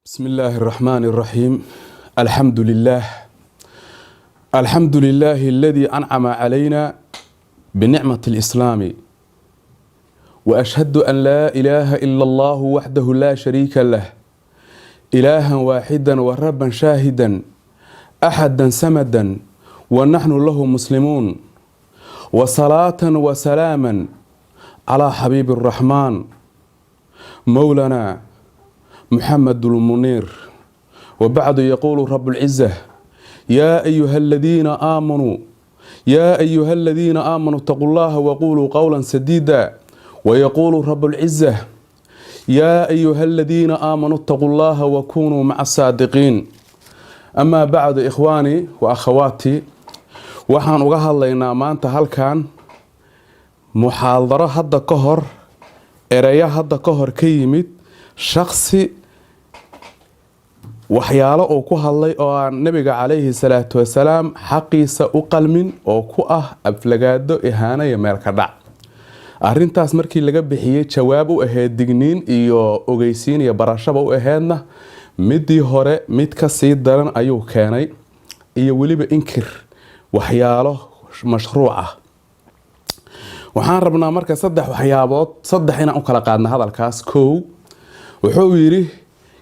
بسم الله الرحمن الرحيم. الحمد لله الذي أنعم علينا بنعمة الإسلام، وأشهد أن لا إله إلا الله وحده لا شريك له، إلها واحدا وربا شاهدا أحدا سمدا ونحن له مسلمون، وصلاة وسلاما على حبيب الرحمن مولانا محمد المنير. وبعد يقول رب العزة: يا أيها الذين آمنوا اتقوا الله وقولوا قولا سديدا. ويقول رب العزة: يا أيها الذين آمنوا اتقوا الله وكونوا مع الصادقين. أما بعد إخواني وأخواتي، waxaan uga hadlaynaa maanta halkan muxaadaro hadda ka hor ereya hadda ka hor ka yimid shakhsi waxyaalo oo ku hadlay oo aan nabiga calayhi salaatu wasalaam xaqiisa u qalmin oo ku ah aflagaado ihaano iyo meel ka dhac. arrintaas markii laga bixiyay jawaab u ahayd digniin iyo ogeysiin iyo barashaba u ahaydna midii hore mid ka sii daran ayuu keenay iyo weliba inkir waxyaalo mashruuc ah. waxaan rabnaa marka saddex inaan u kala qaadna hadalkaas. Kow, wuxuu yidhi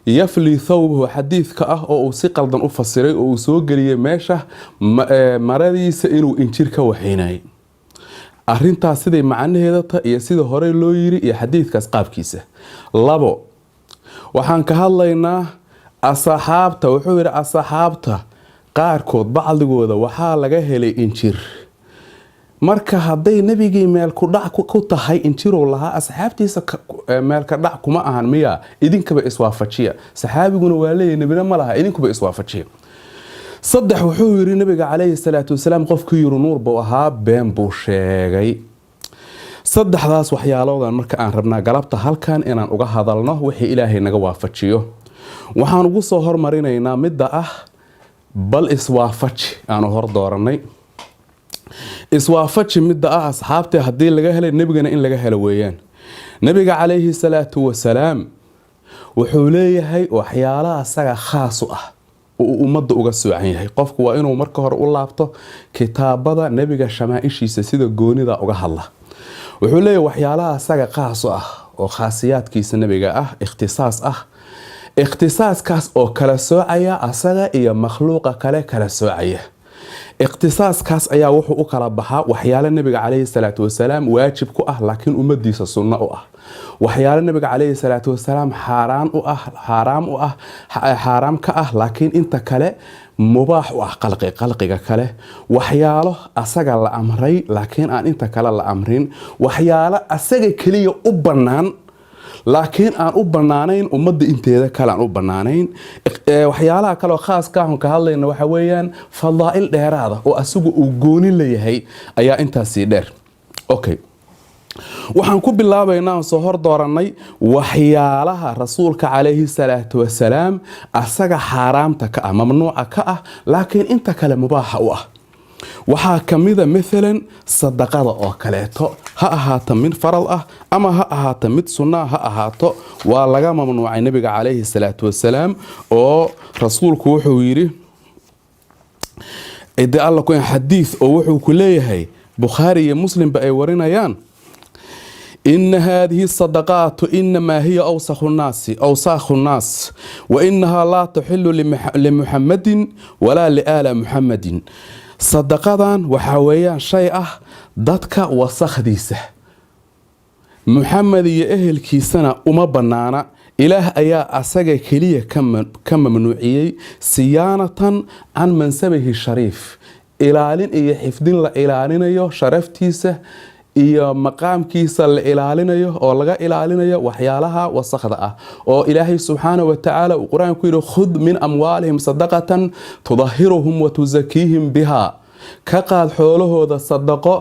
yafli thawbahu, xadiidka ah oo uu si qaldan u fasiray oo uu soo geliyay meesha maradiisa inuu injir ka waxaynay. arrintaas siday macnaheeda ta iyo sida hore loo yiri iyo xadiidkaas qaabkiisa. Labo, waxaan ka hadlaynaa asxaabta. wuxuu yidhi asxaabta qaarkood bacdigooda waxaa laga helay injir. marka hadday nabigii meel ku dhac ku tahay injiruu lahaa, asxaabtiisa meel ka dhac kuma ahan miya? idinkaba iswaafajiya. saxaabiguna waa leeyahay nabina ma laha, idinkuba iswaafajiya. saddex, wuxuu yidhi nabiga calayhi salaatu wasalaam qofkii yiri nuur buu ahaa, been buu sheegay. saddexdaas waxyaaloodan marka aan rabnaa galabta halkan inaan uga hadalno wixii ilaahay naga waafajiyo. waxaan ugu soo hormarinaynaa midda ah bal iswaafaji aanu hor dooranay. iswaafaji midda ah asxaabta haddii laga helay nebigana in laga helo weeyaan. nabiga calayhi salaatu wasalaam wuxuu leeyahay waxyaalaha asaga khaas u ah oo uu ummadda uga soocan yahay. qofku waa inuu marka hore u laabto kitaabada nebiga shamaaishiisa sida goonida uga hadla. wuxuu leeyahay waxyaalaha asaga khaas u ah oo khaasiyaadkiisa nebiga ah, ikhtisaas ah. ikhtisaaskaas oo kala soocaya asaga iyo makhluuqa kale kala soocaya. ikhtisaaskaas ayaa wuxuu u kala baxaa waxyaalo nabiga calayhi salaatu wasalaam waajib ku ah laakiin ummadiisa sunno u ah, waxyaalo nabiga calayhi salaatu wasalaam xaaraam ka ah laakiin inta kale mubaax u ah qalqiga kale, waxyaalo asaga la amray laakiin aan inta kale la amrin, waxyaalo asaga keliya u bannaan laakiin aan u bannaanayn ummadda inteeda kale aan u bannaanayn. waxyaalaha kaleoo khaaska ahun ka hadlayna waxa weeyaan fadaa'il dheeraada oo asagu uu gooni leeyahay ayaa intaasii dheer. okay, waxaan ku bilaabaynaa aan soo hor doorannay waxyaalaha rasuulka calayhi salaatu wasalaam asaga xaaraamta ka ah, mamnuuca ka ah laakiin inta kale mubaaxa u ah. waxaa ka mida maalan sadaqada oo kaleeto, ha ahaato mid faral ah ama ha ahaato mid sunnaa ha ahaato, waa laga mamnuucay nabiga calayhi salaatu wasalaam. oo rasuulku wuxuu yidhi ciddi alla ku xadiid oo wuxuu ku leeyahay bukhaari iyo muslimba ay warinayaan: إن هذه الصدقات إنما هي أوساخ الناس وإنها لا تحل لمحمد ولا لآل محمد. صدقادان waxaa weeyaan shay ah dadka wasakhdiisa, muxamed iyo ehelkiisana uma bannaana. ilaah ayaa asaga keliya ka mamnuuciyey siyaanatan can mansabihi shariif, ilaalin iyo xifdin la ilaalinayo sharaftiisa iyo maqaamkiisa la ilaalinayo oo laga ilaalinayo waxyaalaha wasakhda ah. oo ilaahay subxaanahu wa tacaala uu qur-aanku yidhi: khud min amwaalihim sadaqatan tudahiruhum wa tusakiihim biha, ka qaad xoolahooda sadaqo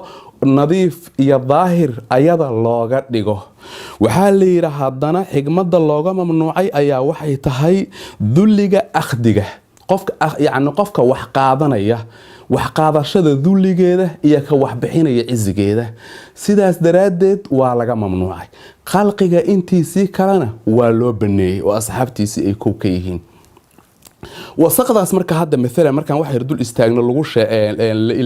nadiif iyo daahir ayada looga dhigo. waxaa la yidhi haddana xigmadda looga mamnuucay ayaa waxay tahay dulliga akhdiga. qofka wax qaadanaya wax qaadashada dulligeeda iyo ka waxbixinaya cizigeeda. sidaas daraadeed waa laga mamnuucay. khalqiga intiisii kalena waa loo baneeyay oo asxaabtiisii ay kow ka yihiin. wasaqdaas marka hadda mesela markaan wax yar dul istaagno lagu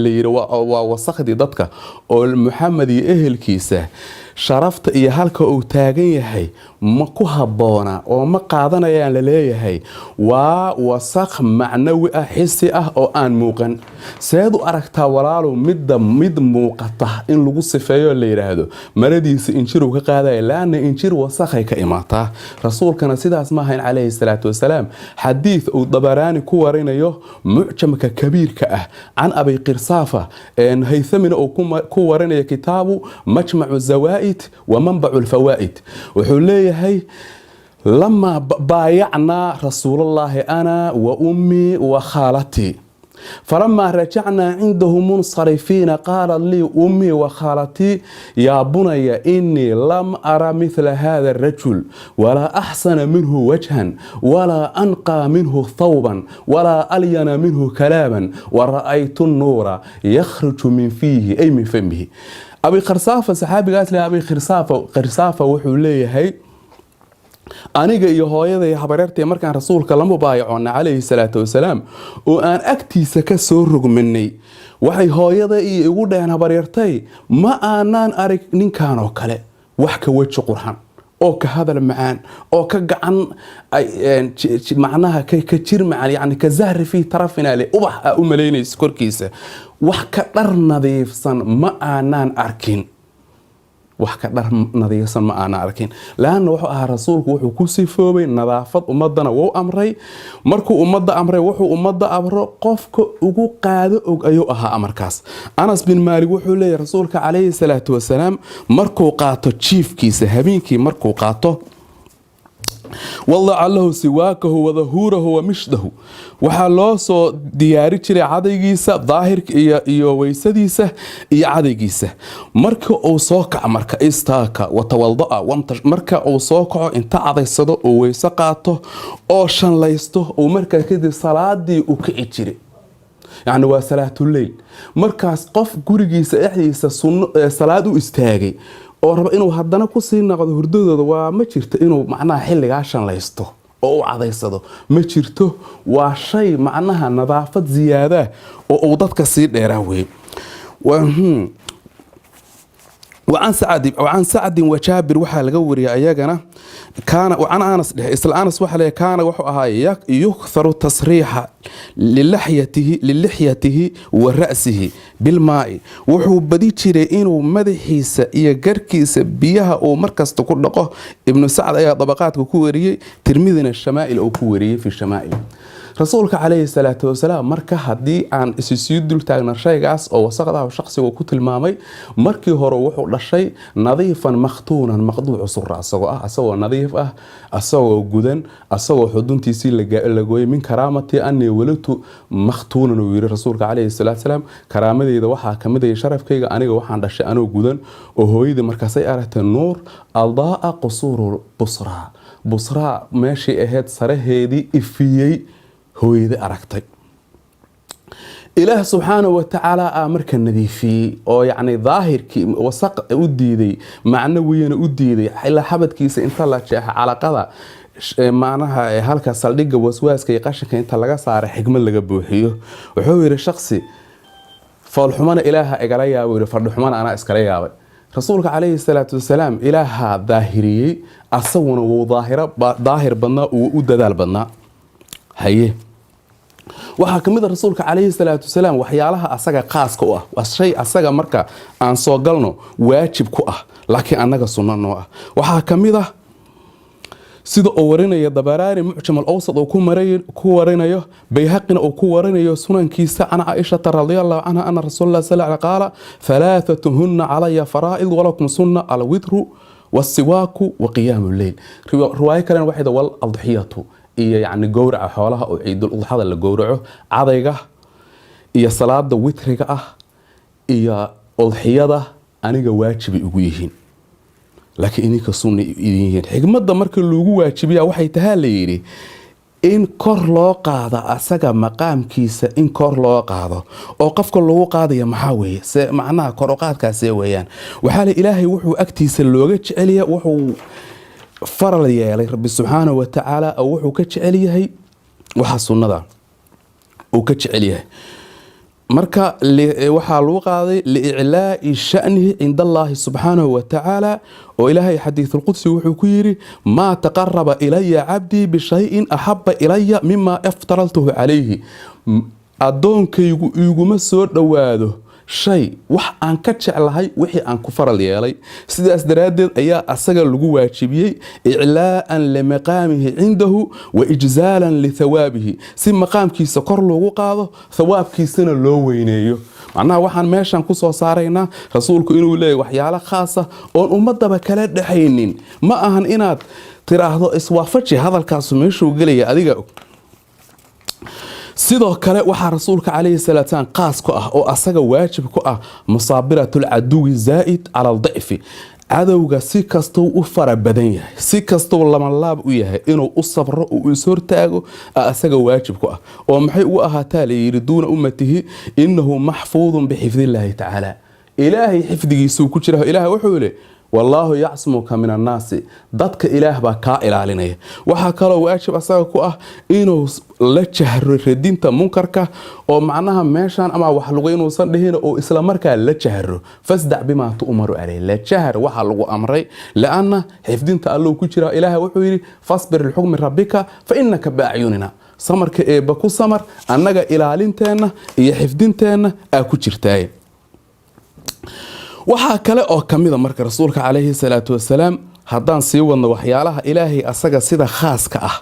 la yiri waa wasaqdii dadka oo Muhammad iyo ehelkiisa sharafta iyo halka uu taagan yahay ma ku haboona oo ma qaadanayaan la leeyahay waa wasaq macnawi ah xisi ah oo aan muuqan. seed u aragtaa walaalo mid muuqata in lagu sifeeyo la yiraahdo maradiisa injir uu ka qaaday laana injir wasaqay ka imaataa. rasuulkana sidaas ma ahayn calayhi salaatu wasalaam. xadiis uu dabaraani ku warinayo mucjamka kabiirka ah can abi qirsaafa haythamina uu ku warinayo kitaabu majmacu zawaa'id ومنبع الفوائد وحليه لما بايعنا رسول الله أنا وأمي وخالتي فلما رجعنا عنده منصرفين قال لي أمي وخالتي يا بني إني لم أرى مثل هذا الرجل ولا أحسن منه وجها ولا أنقى منه ثوبا ولا ألين منه كلاما ورأيت النور يخرج من فيه أي من فمه. أبي خرصافة صحابي قالت لي أبي خرصافة وحوليه aniga iyo hooyaday habareertay markaan rasuulka la mubaayacoona calayhi salaatu wasalaam oo aan agtiisa ka soo rogmanay waxay hooyada iyo igu dheen habareertay ma aanan arag ninkan oo kale wax ka waji qurxan oo ka hadal macaan oo ka gacan macnaha ka jir macaan yani ka zahri fi tarafina li ubax u maleynayso korkiisa wax ka dhar nadiifsan ma aanan arkin. wax ka dhar nadiifsan ma aanan arkin laana wuxuu ahaa rasuulku wuxuu ku sifoobay nadaafad ummadana wuu amray. markuu ummadda amray wuxuu ummadda amro qofka ugu qaado og ayuu ahaa amarkaas. Anas bin Maalik wuxuu leeyahay rasuulka calayhi salaatu wasalaam markuu qaato jiifkiisa habeenkii markuu qaato والله له سواكه وظهوره ومشده waxaa loo soo diyaari jiray cadaygiisa daahirka iyo weysadiisa iyo cadaygiisa marka uu soo kaco marka istaaka watawaldaa marka uu soo kaco inta cadaysado oo weyso qaato oo shanlaysto oo marka kadib salaadii uu kici jiray yani waa salaatul leyl. markaas qof gurigiisa dhexdiisa sunno salaad u istaagay oo raba inuu haddana ku sii noqdo hurdadooda waa ma jirto inuu macnaha xilligaa shanlaysto oo u cadaysado ma jirto. waa shay macnaha nadaafad ziyaada oo uu dadka sii dheeraa weey. وعن سعد وجابر وحا لغا وريا ايغنا كان وعن انس اسل انس وحا كان وحو اها يكثر تصريح للحيته ورأسه بالماء وحو بدي جيري انو مدخيسا iyo garkiisa biyaha oo markasta ku dhaqo. ibn sa'd ayaa dabaqaadka ku wariyay tirmidina shamaa'il oo ku wariyay fi shamaa'il. rasuulka calayhi salaatu wasalaam marka haddii aan isii dul taagna shaygaas oo wasaqda shakhsiga ku tilmaamay markii hore wuxuu dhashay nadiifan makhtuunan maqduuc surra asagoo nadiif ah asagoo gudan asagoo xuduntiisii la gooyay min karaamati anni walatu makhtuunan uu yiri rasuulka calayhi salaatu wasalaam karaamadeyda waxaa kamid ah sharafkayga aniga waxaan dhashay anoo gudan oo hooyadii markaas ay aragtay nuur aldaa qusur busra meeshii ahayd saraheedii ifiyay hooyada aragtay. ilaah subxaanahu wa tacaala marka nadiifiyey oo yani daahirkii wasaq u diiday macnawiyana u diiday ilaa xabadkiisa inta la jeexa calaqada macnaha halka saldhigga waswaaska iyo qashinka inta laga saaro xigmad laga buuxiyo. wuxuu yiri shakhsi foolxumana ilaaha igala yaabo yiri fardhuxumana ana iskala yaabay. rasuulka calayhi salaatu wasalaam ilaaha daahiriyey asaguna wuu daahir badnaa uu u dadaal badnaa. haye waxaa kamid rasuulka calayhi salaatu wasalaam waxyaalaha asaga qaaska u ah waa shay asaga marka aan soo galno waajib ku ah laakiin anaga sunno noo ah. waxaa kamid ah sida oo warinaya dabaraani mucjam al-awsat oo ku warinayo bayhaqina oo ku warinayo sunankiisa ana Aisha radhiyallahu anha anna rasuulullah sallallahu alayhi qala thalathatuhunna alayya fara'id wa lakum sunna al-witru was-siwaaku wa qiyamul layl. riwaaya kale waxay wal adhiyatu iyo yani gowraca xoolaha oo ciidul udhada la gowraco cadayga iyo salaada witriga ah iyo udhiyada aniga waajibi ugu yihiin laakiin idinka sunni idin yihiin. xigmadda marka lagu waajibiyaa waxay tahay la yiri in kor loo qaado asaga maqaamkiisa in kor loo qaado oo qofka lagu qaadaya maxaa weeye se macnaha kor u qaadkaas weeyaan waxa la ilaahay wuxuu agtiisa looga jeceliyaa wuxuu faral yeelay rabbi subhanahu wa ta'ala oo wuxuu ka jecel yahay waxa sunnada uu ka jecel yahay marka waxa lagu qaaday li'ilaa'i sha'nihi inda Allah subhanahu wa ta'ala oo ilaahay xadiithul qudsi wuxuu ku yiri ma taqarraba ilayya 'abdi bi shay'in ahabba ilayya mimma aftaraltuhu alayhi adoonkaygu iguma soo dhawaado shay wax aan ka jeclahay wixii aan ku faral yeelay sidaas daraadeed ayaa asaga lagu waajibiyay i'laa'an li maqaamihi indahu wa ijzaalan li thawaabihi si maqaamkiisa kor loogu qaado thawaabkiisana loo weyneeyo macnaha waxaan meeshan ku soo saaraynaa rasuulku inuu leeyahay waxyaalo khaas ah oo ummadaba kala dhaxaynin ma ahan inaad tiraahdo iswaafaji hadalkaas meeshuu galaya adiga sidoo kale waxa rasuulka kaleey salaatan qaas ku ah oo asaga waajib ku ah musaabiratul aduwi zaid ala al-dha'f adawga si kasto u fara badan yahay si kasto lama laab u yahay inuu u sabro oo u sortaago asaga waajib ku ah oo maxay u ahaataa leeyiriduuna ummatihi innahu mahfuudun bi hifdillahi ta'ala ilaahi hifdigiisu ku jira ilaahi wuxuu leeyahay والله يعصمك من الناس ضدك إله بكاء إلى وحكى واجب أساقه إنه لا جهر ردينته منكرك أو معناها ماشان أما وحلوين وصلهين أو إسلام مركا لا جهر فاسدع بما تؤمر عليه لا جهر وحلو أمري لأن حفظينته الله كجرا إله وحويري فاصبر الحكم ربك فإنك بأعيننا سمرك بكو سمر أنك إلى لنتنا يحفظينتنا أكجرتاي waxa kale oo kamida marka rasuulka kaleey salaatu wasalaam hadaan sii wadno waxyaalaha ilaahay asaga sida khaaska ah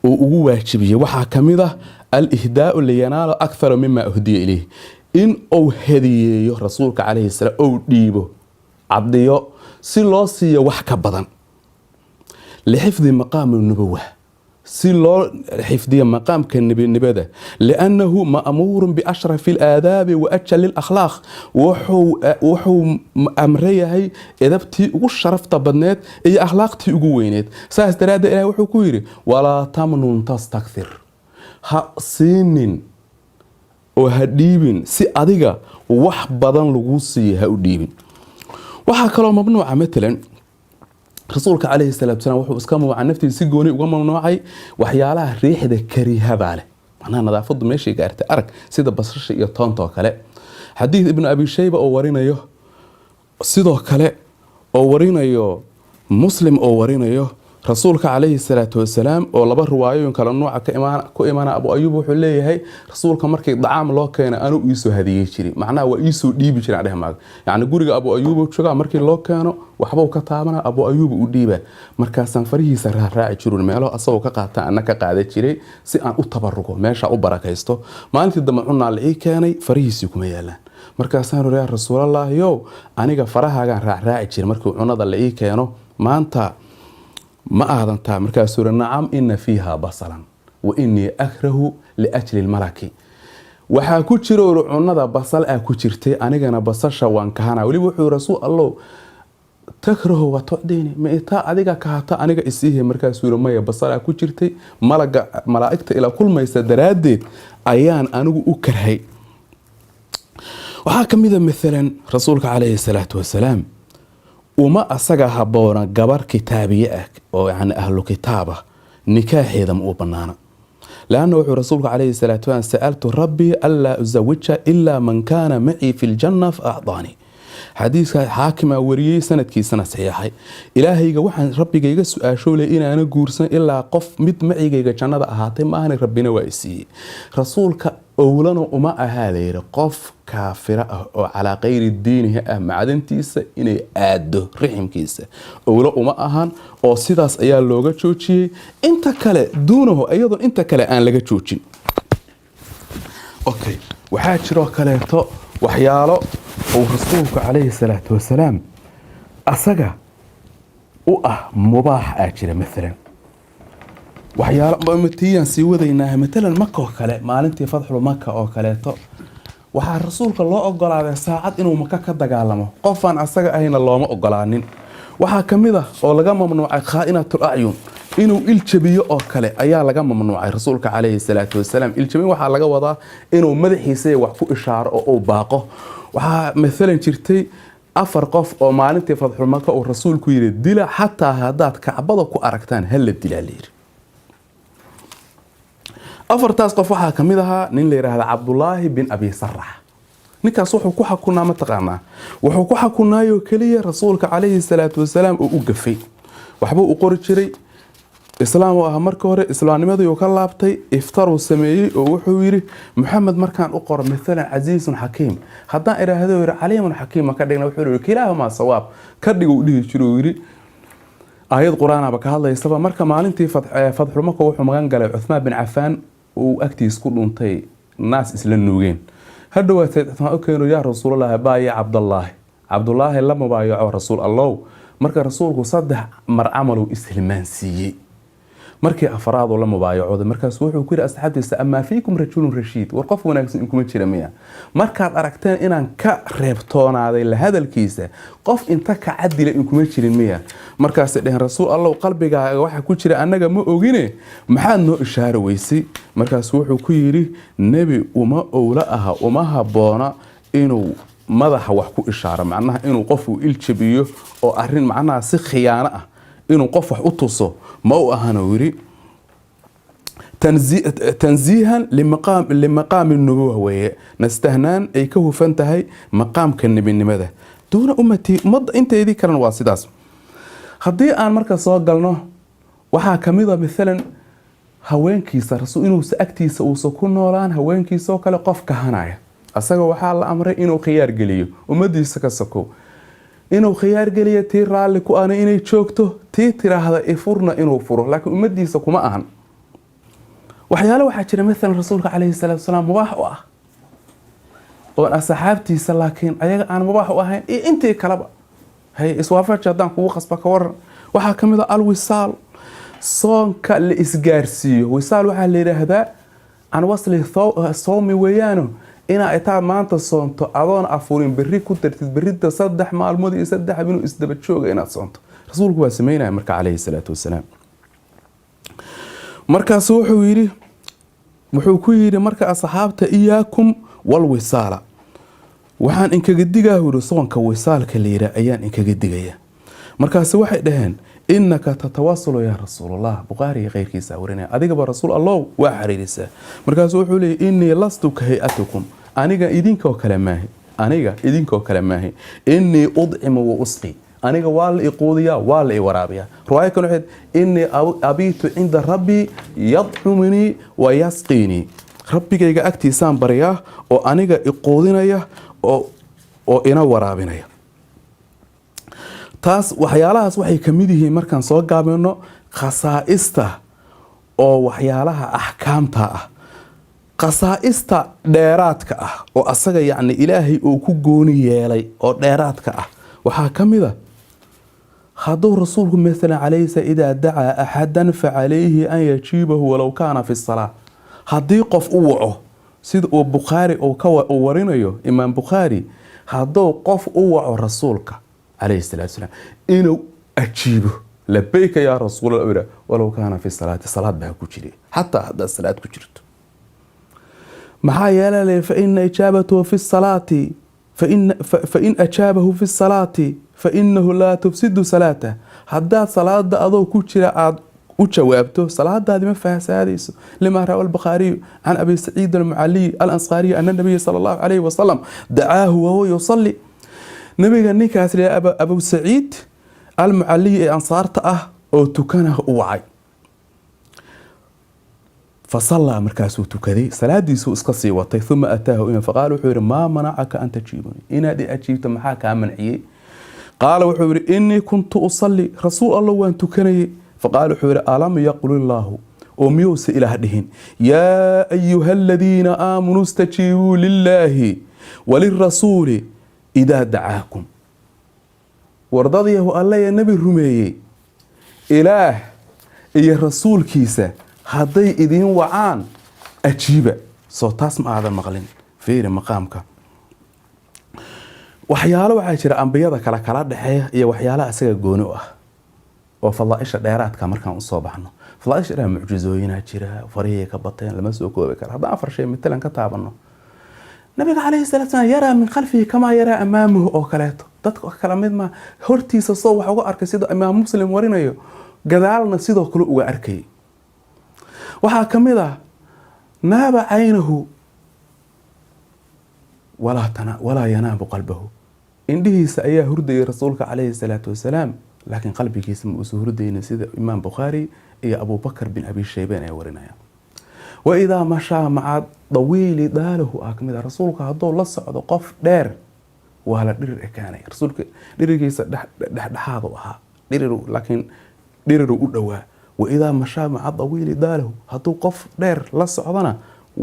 oo ugu waajibiyay waxa kamida al-ihdaa'u li yanaalo akthar mimma uhdiya ilayhi in uu hadiyeeyo rasuulka kaleey salaam oo dhiibo cabdiyo si loo siiyo wax ka badan li xifdi maqaam an-nubuwah si loo xifdiyo maqaamka nabiyada لانه مأمور باشرف الآداب واجل الاخلاق وحو امريهي ادبتي ugu sharafta badneed iyo akhlaaqtii ugu weyneed saas daraada ilaahay wuxuu ku yiri wala tamnun tastakthir ha siinin oo ha dhiibin si adiga wax badan lagu siiyo ha u dhiibin waxa kale oo mamnuuca mesela rasuulka kaleey salaam wuxuu iska mamnuuca naftiisa gooni uga mamnuucay waxyaalaha riixda kariihada leh macnaha nadaafadu meeshii gaartay arag sida basasha iyo toonta kale xadiis ibn abi shayba oo warinayo sidoo kale oo warinayo muslim oo warinayo rasuulka kaleey salaam oo laba riwaayoyin kala nooca ka imaana abu ayub wuxuu leeyahay rasuulka markii dacaam loo keenay aanu iisoo hadiyay jiray macnaha waa iisoo dhiibi jiray dhahmaag yaani guriga abu ayub jooga markii loo keeno waxba ka taabana abu ayub u dhiiba markaasan farihiisa raaci jiray meelo asoo ka qaata ana ka qaada jiray si aan u tabarugo meesha u barakaysto maalintii dambe cunaa la ii keenay farihiisi kuma yaalaan markaasan yaa rasuulallah yo aniga farahaaga raaci jiray markii cunada la ii keeno maanta ما أهدنتا مركز سورة نعم إن فيها بصلا وإني أكره لأجل الملكي وحاكو تشيرو عنا بصل أكو تشيرتي أنا جانا بصل شوان كهنا ولي وحي رسول الله تكره وتعديني ما إتا أديك كهتا أنا جا إسيه مركز سورة ما يبصل أكو تشيرتي ملائكة إلى كل ما يستدرادت أيان أنا أكرهي وحاكم إذا مثلا رسولك عليه الصلاة والسلام وما أسجى هبورا جبر كتابية أو يعني أهل كتابة نكاح هذا مو بنانا لأنه رسولك عليه الصلاة والسلام سألت ربي ألا أزوجها إلا من كان معي في الجنة فأعطاني حديث حاكم وريي سنة كي سنة صحيحة إلهي وحن ربي جيجا سؤال شو لقينا أنا جورسن إلا قف مت معي جيجا جنة أهاتي ما هن ربنا ويسي رسولك أولاً وما أهالي قف كافرة على غير الدين معدن تيسا إني آدو رحم كيسا أولاً وما أهان أو سيداس أيال لوغا تشوشي انت كلا دونه أيضاً انت كلا آن لغا تشوشي أوكي وحاجرو كاليتو وحيالو ورسولك عليه الصلاة والسلام أساقا مباح آجرة مثلاً waxyaalo umatiyan si wadaynahay matalan Makka oo kale maalintii fadxul Makka oo kaleeto waxa rasuulka loo ogolaaday saacad inuu Makka ka dagaalamo qofan asaga ahayna looma ogolaanin waxa kamida oo laga mamnuucay khaa'inatul a'yun inuu iljabiyo oo kale ayaa laga mamnuucay rasuulka calayhi salaatu wasalaam. Iljabin waxaa laga wadaa inuu madaxiisa wax ku ishaaro oo uu baaqo. waxaa maalan jirtay 4 qof oo maalintii Fatxul Maka uu rasuulku yiri dila xataa hadaad Kacbada ku aragtaan hal la dilaa leeyahay. 4taas qof waxaa kamid ahaa nin la yiraahdo Cabdullaahi bin Abi Sarrax. ninkaas wuxuu ku xakunaa mataqaanaa wuxuu ku xakunaayo kaliya rasuulka calayhi salaatu wasalaam oo u gafay. waxba uu qori jiray islaam oo ah markii hore islaamnimadii uu ka laabtay iftaru sameeyay oo wuxuu yiri Muhammad markaan u qoro midalan Aziizun Hakiim haddaan iraahdo yiri Caliimun Hakiim ka dhigna wuxuu yiri kilaahuma sawaab ka dhigo dhihi jiro yiri aayad quraana ba ka hadlaysaba marka maalintii Fatxul Maka wuxuu magan galay Uthman bin Affan oo agtiis ku dhuntay naas isla nuugeen. hadhow waxaan ogeeyno yaa rasuulullah baaya Cabdullah lama baayo rasuul Allah marka rasuulku 3 mar amalu islamaan siiyay. markii afraad la mubaayacood markaas wuxuu ku yiri asxaabtiisa amma fiikum rajulun rashiid war qof wanaagsan kuma jira miya markaad aragteen inaan ka reebtoonaaday la hadalkiisa qof inta ka cadila in kuma jirin miya markaas dheen rasuul Allah qalbigaaga waxa ku jira anaga ma ogine maxaad noo ishaare weysay markaas wuxuu ku yiri nabi uma owla aha uma haboona inuu madaxa wax ku ishaaro macnaha inuu qof uu iljabiyo oo arin macnaha si khiyaano ah inuu qof wax u tuso ما هو أهانوري تنزيها لمقام النبوة وهي نستهنان أي كهو فانتهي مقام كالنبي النمذا دون أمتي مض أنت يدي كرن واسداس هدي آن مركز صوت قالنا وحا كميضة مثلا هوين كيسا رسول إنو سأكتي سأوسكون نوران هوين كيسا وكلا قف كهنايا أساقا وحا الله أمري إنو خيار قليو ومدي سكسكو inuu khiyaar galiyo tii raali ku aan inay joogto tii tiraahda ifurna inuu furo laakiin umadiisa kuma ahan waxyaalo waxa jira midna rasuulka calayhi salaatu wasalaam mubaax u ah oo asxaabtiisa laakiin ayaga aan mubaax u ahayn intii kalaba hay iswaafaq jadaan kugu qasba ka waran waxa kamid ah alwisaal soonka la isgaarsiyo wisaal waxa la yiraahdaa aan wasli soomi weeyano ina ay maanta soonto adoon afurin berri ku dartid berrida 3 maalmood iyo 3 habeen isdaba jooga inaad soonto rasuulku waa sameeyay marka calayhi salaatu wasalaam markaas wuxuu ku yiri marka asxaabta iyaakum wal wisaala waxaan inkaga digaa huru soonka wisaalka leeyahay ayaan inkaga digaya markaas waxay dhaheen innaka tatawassalu ya rasuulullah bukhari qeyrkiisa warinay adiga ba rasuul Allah waa xariirisa markaas wuxuu leeyahay inni lastu ka hay'atukum aniga idinkoo kale maahi inni ud'imu wa usqi aniga waa la iquudiyaa waa la waraabiyaa riwaayad kan waxay inni abitu inda rabbi yad'umuni wa yasqini rabbigayga agtiisaan bariyaa oo aniga iquudinaya oo ina waraabinaya taas waxyaalahaas waxay kamid yihiin markaan soo gaabino khasaa'ista oo waxyaalaha ahkaamta ah qasaa'ista dheeraadka ah oo asaga yaani ilaahay uu ku gooni yeelay oo dheeraadka ah waxa kamida haduu rasuulku mesela calaysa ida daa ahadan fa alayhi an yajibahu walau kana fi salah hadii qof uu waco sida uu Bukhari oo ka warinayo Imam Bukhari haduu qof uu waco rasuulka calayhi salaatu wasalaam inuu ajiibo labbayka ya rasuul walau kana fi salati salaad baa ku jiri hatta hada salaad ku jirto maxaa yeelay fa in ijabatu fi salati fa in ajabahu fi salati fa innahu la tufsidu salata hadda salaada adoo ku jira aad u jawaabto salaadaadi ma faahfaahayso lima rawa al-Bukhari an Abi Sa'id al-Mu'alli al-Ansari anna nabiy sallallahu alayhi wa sallam da'ahu wa huwa yusalli nabiga ninkaas leeyahay Abu Sa'id al-Mu'alli ee ansaarta ah oo tukanaha u wacay فصلى مركاسو تكذي سلاديسو اسقسي وطي ثم أتاه إما فقال وحوري ما منعك أن تجيبني إنا دي أجيبت محاك منعي قال وحوري إني كنت أصلي رسول الله وأن تكني فقال وحوري ألم يقول الله وميوس إلى هدهن يا أيها الذين آمنوا استجيبوا لله وللرسول إذا دعاكم وارضيه الله يا نبي الرمي إله إيا الرسول كيسة hadday idin wacaan ajiiba soo taas ma aadan maqlin fiiri maqaamka waxyaalo waxa jira ambiyada kala dhaxeeya iyo waxyaalaha asaga gooni u ah oo fadaaisha dheeraadka markaan u soo baxno fadaaisha dheer mucjizooyina jira farihii ka bateen lama soo koobi karo haddaan afar shay matalan ka taabano nabiga calayhi salaatu wasalaam yaraa min khalfihi kamaa yaraa amaamuhu oo kaleeto dadka kala mid ma hortiisa soo wax uga arkay sida imaam muslim warinayo gadaalna sidoo kale uga arkay waxaa ka mid ah naaba caynahu walaa yanaamu qalbahu indhihiisa ayaa hurdayay rasuulka calayhi salaatu wasalaam laakiin qalbigiisa ma uusan hurdaynin sida imaam bukhaari iyo abubakar bin abi shaybaan ay warinayaan waidaa mashaa maca dawiili daalahu aa kamid ah rasuulka hadduu la socdo qof dheer waa la dhirir ekaanaya rasuulka dhirirkiisa dhexdhexaadu ahaa laakiin dhiriru u dhowaa waidaa mashaa maca dawiili daalahu hadduu qof dheer la socdona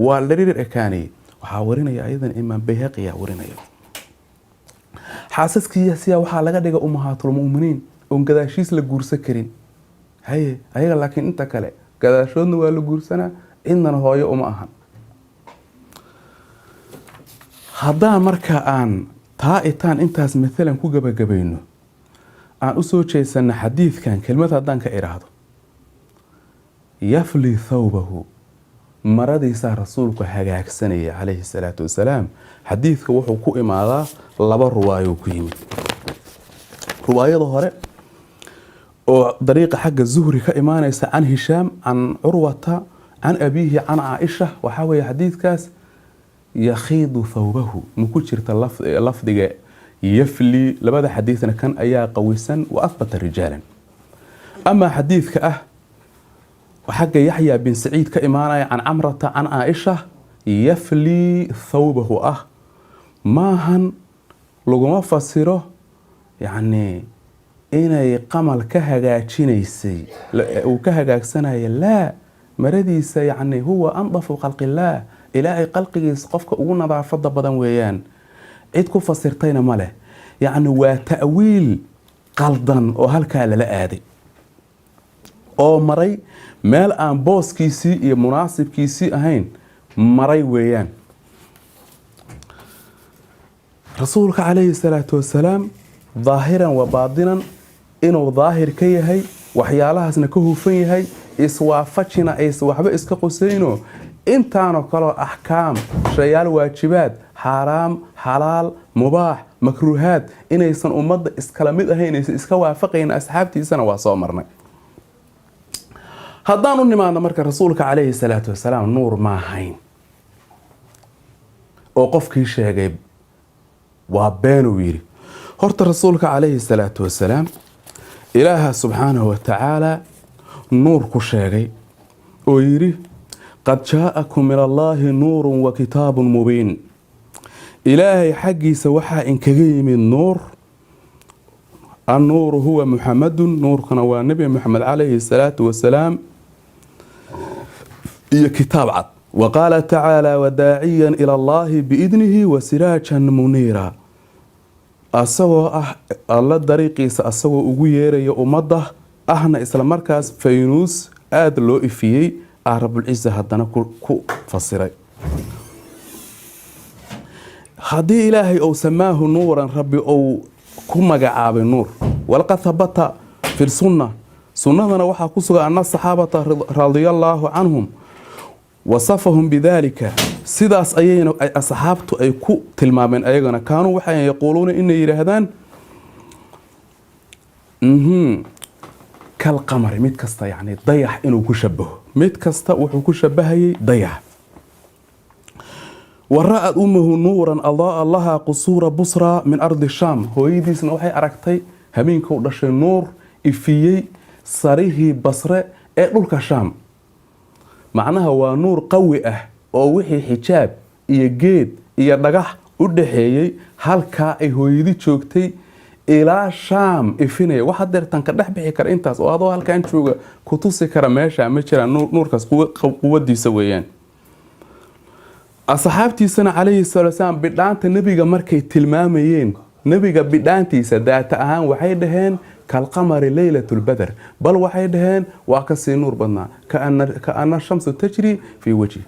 waa la dhirir ekaanayay waxaa warinaya ayadan imaam bayhaqiya warinaya xaasaskiisiya waxaa laga dhiga ummahaatulmuminiin oon gadaashiis la guursan karin haye ayaga laakiin inta kale gadaashoodna waa la guursanaa cidnana hooyo uma ahan haddaan marka aan taa itaan intaas maalan ku gabagabayno aan usoo jeedsana xadiidkan kelmad haddaan ka idhaahdo yafli thawbahu maradiisaa rasuulku hagaagsanaya calayhi salaatu wasalaam xadiidka wuxuu ku imaadaa laba ruwaayo ku yimid ruwaayada hore oo dariiqa xagga zuhri ka imaanaysa can hishaam can curwata can abiihi can caaisha waxaa weeye xadiidkaas yakhiidu thawbahu maku jirta lafdiga yafli labada xadiidna kan ayaa qawisan wa ahbata rijaalan amaa xadiidka ah xagga yaxya bin saciid ka imaanaya can camrata can caaisha yafli thawbahu ah maahan laguma fasiro yacni inay qamal ka hagaajinaysay uu ka hagaagsanaya laa maradiisa yacni huwa andafu khalqillaah ilaahay qalqigiisa qofka ugu nadaafada badan weeyaan cid ku fasirtayna ma leh yacni waa ta'wiil qaldan oo halkaa lala aaday oo maray meel aan booskiisii iyo munaasibkiisii ahayn maray weeyaan rasuulka calayhi salaatu wasalaam daahiran wa baadinan inuu daahir ka yahay waxyaalahaasna ka hufan yahay iswaafajina aysa waxba iska qusayno intaanoo kaleo axkaam shayaal waajibaad xaaraam xalaal mubaax makruuhaad inaysan ummadda iskala mid ahayn aysan iska waafaqayn asxaabtiisana waa soo marnay haddaan u nimaadno marka rasuulka calayhi salaatu wasalaam nuur ma ahayn oo qofkii sheegay waa beenuu yidhi horta rasuulka calayhi salaatu wasalaam ilaaha subxaanahu watacaala nuur ku sheegay oo yidhi qad jaa'akum min allaahi nuurun wa kitaabun mubiin ilaahay xaggiisa waxaa inkaga yimid nuur annuuru huwa muxamadun nuurkana waa nebi moxamed calayhi salaatu wasalaam iyo kitaab cad waqaala tacaala wadaaciyan ila allaahi biidnihi wasiraajan muniira asagoo ah alla dariiqiisa asagoo ugu yeeraya ummadda ahna isla markaas faynuus aada loo ifiyey ah rabulciisa haddana ku fasiray haddii ilaahay ou samaahu nuuran rabbi ou ku magacaabay nuur walaqad habata fi sunna sunnadana waxaa ku sugan ana saxaabata radiallaahu canhum wasafahum bidaalika sidaas ayayna asxaabtu ay ku tilmaameen ayagana kaanuu waxay yaquuluuna inay yidhaahdaan kalqamari mid kasta yani dayax inuu ku shabaho mid kasta wuxuu ku shabahayay dayax wara'ad ummahu nuuran adaa lahaa qusuura busra min ardi shaam hooyadiisna waxay aragtay habeenkuu dhashay nuur ifiyey sarihii basre ee dhulka shaam macnaha waa nuur qawi ah oo wixii xijaab iyo geed iyo dhagax u dhaxeeyey halkaa ay hooyadi joogtay ilaa shaam ifinaya wax hadeertan ka dhex bixi kara intaas oo adoo halkaan jooga ku tusi kara meesha ma jiraan nuurkaas quwadiisa weeyaan asxaabtiisana calayhi salaatu wasalaam bidhaanta nebiga markay tilmaamayeen nebiga bidhaantiisa daata ahaan waxay dhaheen kalqamari leylat lbadr bal waxay dhaheen waa kasii nuur badnaa kaana shamsu tajri fii wajhi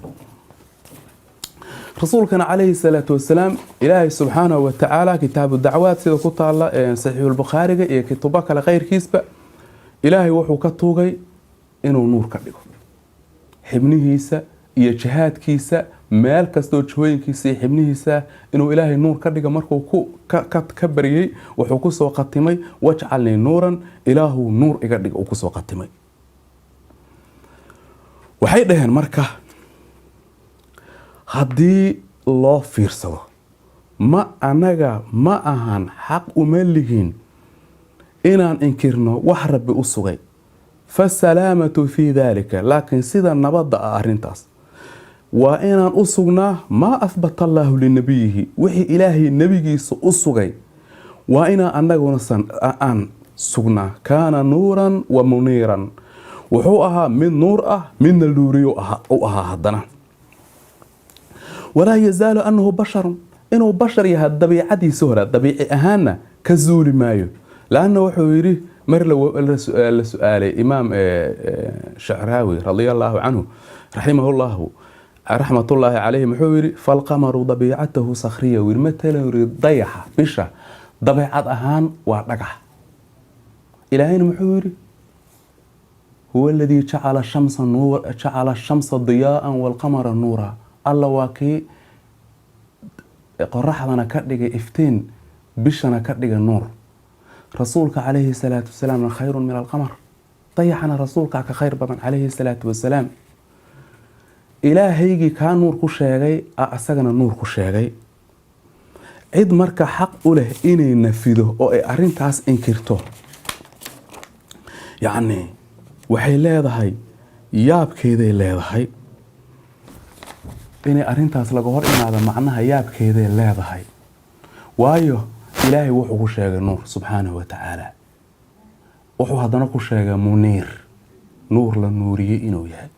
rasuulkana calayhi salaatu wasalaam ilaahay subxaanahu watacaala kitaabu dacwaad sida ku taala saxiixulbukhaariga iyo kutubo kale keyrkiisba ilaahay wuxuu ka tuugay inuu nuur ka dhigo xibnihiisa iyo jihaadkiisa meel kastoo jihooyinkiisa iyo xibnihiisa inuu ilaahay nuur ka dhigo markuu ka baryay wuxuu ku soo qatimay wajcalnii nuuran ilaahu nuur iga dhig uu ku soo qatimay waxay dhaheen marka haddii loo fiirsado anaga ma ahan xaq uma lihin inaan inkirno wax rabbi u sugay fasalaamatu fii daalika laakiin sida nabadda ah arrintaas waa inaan u sugnaa maa ahbata allaahu linabiyihi wixii ilaahay nebigiisa u sugay waa inaan annaguna aan sugnaa kaana nuuran wa muniiran wuxuu ahaa mid nuur ah midna luuriyo u ahaa haddana walaa yazaalu annahu basharun inuu bashar yahay dabiicadiisa hore dabiici ahaanna ka zuuli maayo laanna wuxuu yidhi mar la su-aalay imaam shacraawi radia allaahu canhu raximahullahu raxmatullaahi calayhi muxuu yidhi falqamaru dabiicatahu sakhriya wir matalan yiri dayaxa bisha dabeecad ahaan waa dhagax ilaahayna muxuu yidhi huwa aladii jacala shamsa diyaa'an walqamara nuura alla waa kii qoraxdana ka dhigay iftiin bishana ka dhigay nuur rasuulka calayhi salaatu wasalaamna khayrun min alqamar dayaxana rasuulkaa ka khayr badan calayhi salaatu wasalaam ilaahaygii kaa nuur ku sheegay asagana nuur ku sheegay cid marka xaq u leh inay nafido oo ay arintaas inkirto yacni waxay leedahay yaabkeeday leedahay inay arintaas laga hor imaado macnaha yaabkeeday leedahay waayo ilaahay wuxuu ku sheegay nuur subxaanahu wa tacaala wuxuu haddana ku sheegay muniir nuur la nuuriyey inuu yahay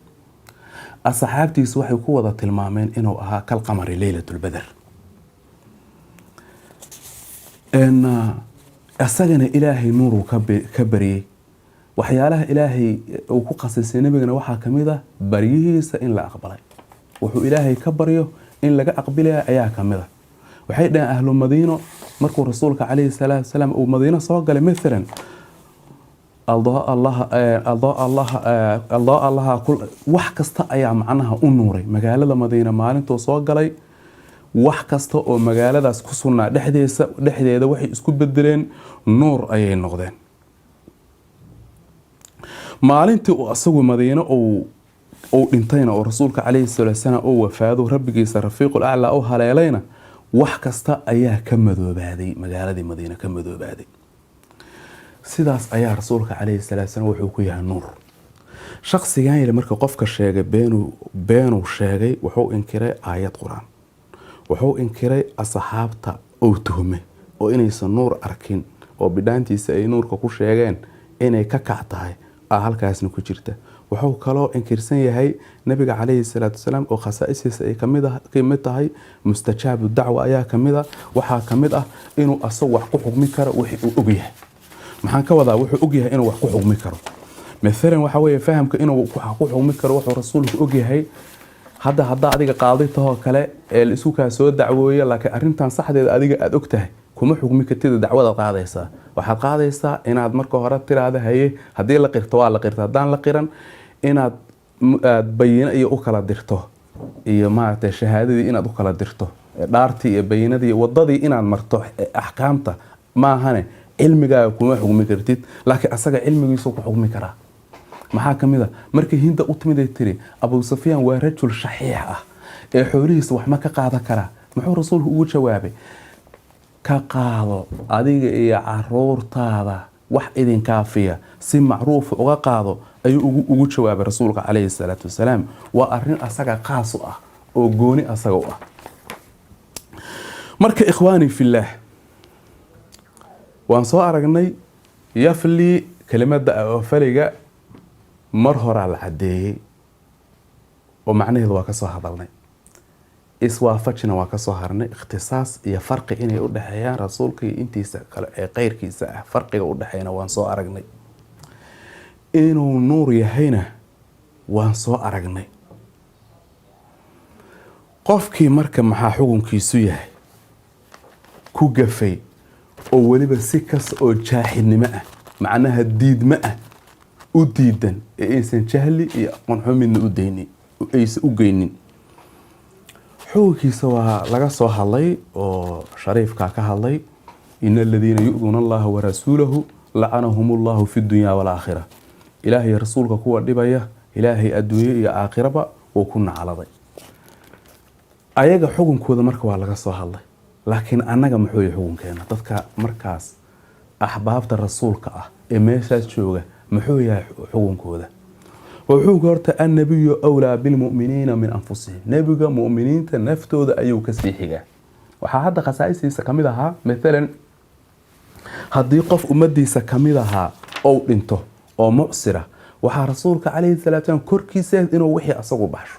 asxaabtiisu waxay ku wada tilmaameen inuu ahaa kalqamari leylatulbadar asagana ilaahay nuuruu ka baryey waxyaalaha ilaahay uu ku qasisay nebigana waxaa ka mid ah baryihiisa in la aqbalay wuxuu ilaahay ka baryo in laga aqbilaya ayaa ka mid ah waxay dhaheen ahlu madiino markuu rasuulka calayhi salaatu wasalaam uu madiino soo galay maalan wax kasta ayaa macnaha u nuuray magaalada madiina maalintuu soo galay wax kasta oo magaaladaas ku sugnaa dhexdeeda waxay isku bedeleen nuur ayay noqdeen maalintii uu asagu madiino uu dhintayna oo rasuulka calayhi salaatu wasalaam uu wafaado rabbigiisa rafiiqul aclaa u haleelayna wax kasta ayaa ka madoobaaday magaaladii madiina ka madoobaaday sidaas ayaa rasuulka calayhi salaatu wasalaam wuxuu ku yahay nuur shakhsigan yiri marka qofka sheegay beenuu sheegay wuxuu inkiray aayad quraan wuxuu inkiray asxaabta oo tuhme oo inaysan nuur arkin oo bidhaantiisa ay nuurka ku sheegeen inay ka kac tahay halkaasna ku jirta wuxuu kaloo inkirsan yahay nabiga calayhi salaatu wasalaam oo khasaa'isiisa ay kamid tahay mustajaabu dacwa ayaa kamid ah waxaa kamid ah inuu asagu wax ku xugmi karo wixii uu ogyahay maxaan ka wadaa wuxuu ogyahay inuu wax ku xugmi karo maalan waxa weeye fahamka inuu wax ku xugmi karo wuxuu rasuulku ogyahay hadda adiga qaadi tahoo kale ee la isu kaa soo dacwooya laakiin arrintan saxdeeda adiga aada ogtahay kuma xugmi kartid dacwada qaadaysaa waxaad qaadaysaa inaad marka hore tiraahdo haye haddii la qirto waa la qirta haddaan la qiran inaad bayino iyo u kala dirto iyo maaragtay shahaadadii inaad u kala dirto dhaartii iyo bayinadii wadadii inaad marto axkaamta maahane cilmigaaga kuma xugmi kartid laakiin asaga cilmigiisu ku xugmi karaa maxaa ka mid a markii hinda u timid ay tiri Abu Sufyaan waa rajul shaxiix ah ee xoolihiisa wax ma ka qaadan karaa muxuu rasuulku ugu jawaabay ka qaado adiga iyo caruurtaada wax idin kaafiya si macruuf uga qaado ayuu ugu jawaabay rasuulka calayhi salaatu wasalaam waa arrin asaga qaas u ah oo gooni asaga u ah marka ikhwaani fillah waan soo aragnay yafli kelimada oo faliga mar hore la cadeeyay oo macnaheedu waa ka soo hadalnay iswaafajina waa ka soo harnay ikhtisaas iyo farqi inay u dhaxeeyaan rasuulka iyo intiisa kale ee qeyrkiisa ah farqiga u dhaxeeyna waan soo aragnay inuu nuur yahayna waan soo aragnay qofkii marka maxaa xukunkiisu yahay ku gafay oo waliba si kas oo jaahilnimo ah macnaha diidma ah diidan ee aysan jahli iyo aqoon xumidna u geynin. xukunkiisa waa laga soo hadlay oo shariifka ka hadlay in alladina yu'duna allaha wa rasuulahu la'anahumullahu fi dunya wal aakhirah. ilaahay rasuulka kuwa dhibaya ilaahay adduunyo iyo aakhiraba oo ku nacaladay. ayaga xukunkooda marka waa laga soo hadlay, laakiin anaga muxuu yahay xukunkeena dadka markaas axbaabta rasuulka ah ee meeshaas jooga muxuu yahay xukunkooda? wuxuu horta annabiyyu awlaa bil mu'miniina min anfusihim. nabiga mu'miniinta naftooda ayuu ka sii xigaa. waxaa hadda khasaa'isiisa kamid ahaa maalan haddii qof ummadiisa kamid ahaa oo dhinto oo mucsira, waxaa rasuulka calayhi salaatu wasalaam korkiisa inuu wixii asagu baxsho.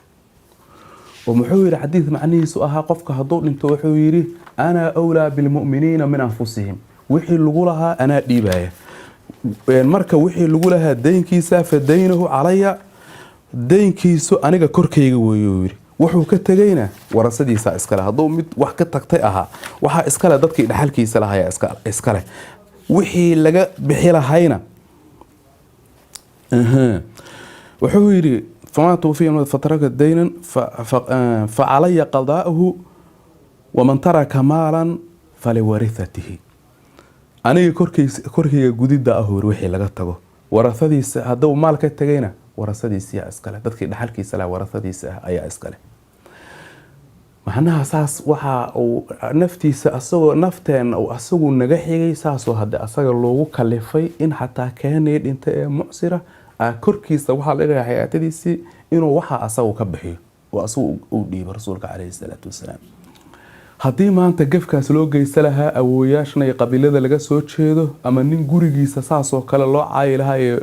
oo muxuu yiri xadiis macnihiisu ahaa qofka hadduu dhinto wuxuu yiri ana awlaa bil mu'miniina min anfusihim. wixii lagu lahaa anaa dhiibaya. marka wixii lagu lahaa deynkiisa fadaynahu calaya, deynkiisu aniga korkayga weeyuu yiri. wuxuu ka tagayna warasadiisa iskale. hadduu mid wax ka tagtay ahaa waxaa iskale dadkii dhaxalkiisa lahaa iskale. wixii laga bixi lahayna wuxuu yiri فما توفي من فترك دينا فعلي قضاؤه ومن ترك مالا فلورثته. أنا كركي جديد أهور وحي لقطه ورثدي هذا مال كتجينا ورثدي سيا إسكاله تذكر دحالك سلا ورثدي سيا أي إسكاله. معناها أساس وحى أو نفتي أسوق نفتن أو أسوق النجاح ساس وهذا أساق اللو كلفي إن حتى كان أنت معسرة korkiisa waxaa laga yahay xayatadiisii inuu waxa asagu ka bixiyo oo asagu u dhiibay rasuulka calayhi salaatu wasalaam. haddii maanta gafkaas loo geysta lahaa awooyaashna iyo qabiilada laga soo jeedo ama nin gurigiisa saas oo kale loo caayi lahaa iyo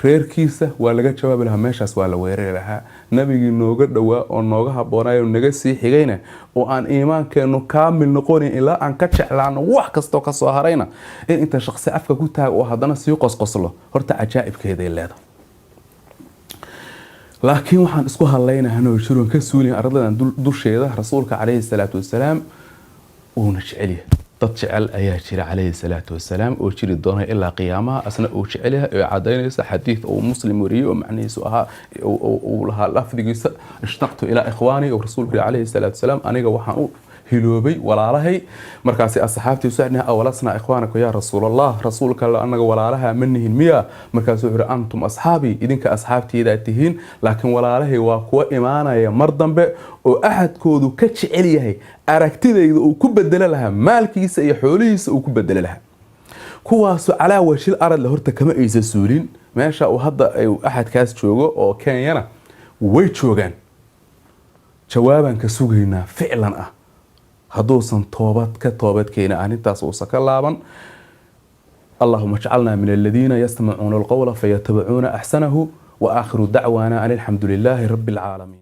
reerkiisa waa laga jawaabi lahaa, meeshaas waa la weerari lahaa. nabigii nooga dhowaa oo nooga habboonayo naga sii xigayna oo aan iimaankeenu kaamil noqonin ilaa aan ka jeclaano wax kastoo ka soo harayna in inta shaqsi afka ku taag oo haddana sii qosqoslo horta cajaa'ibkeeday leedahay. laakiin waxaan isku hadlaynahay inuu jiroon ka suulin ardadan dusheeda rasuulka calayhi salaatu wasalaam uuna jecel yahay. dad jecel ayaa jira calayhi salaatu wasalaam oo jiri doona ilaa qiyaamaha asna uu jecel yahay oo cadaynaysa xadiis oo muslim wariyay oo macnihiisu ahaa oo lahaa lafdigiisa ishtaqtu ilaa ikhwaani oo rasuulka calayhi salaatu wasalaam aniga waxaan u hiloobay walaalahay. markaasi asxaabtii saxnaa awalasna ikhwaanaka ya rasuulallah, rasuulka anaga walaalaha ma nihin miya? markaasuu yiri antum asxaabi, idinka asxaabtiyada tihiin, laakiin walaalahay waa kuwa imaanaya mar dambe oo ahadkoodu ka jecel yahay aragtidayda uu ku bedelo lahaa maalkiisa iyo xoolihiisa uu ku bedelo lahaa. kuwaas calaa washil arad la horta kama aysa suulin meesha uu hadda ahadkaas joogo oo Kenyana way joogaan. jawaaban ka sugaynaa ficlan ah hadduusan toobad keena arintaas uusan ka laaban. اللهم اجعلنا من الذين يستمعون القول فيتبعون أحسنه وآخر دعوانا أن الحمد لله رب العالمين.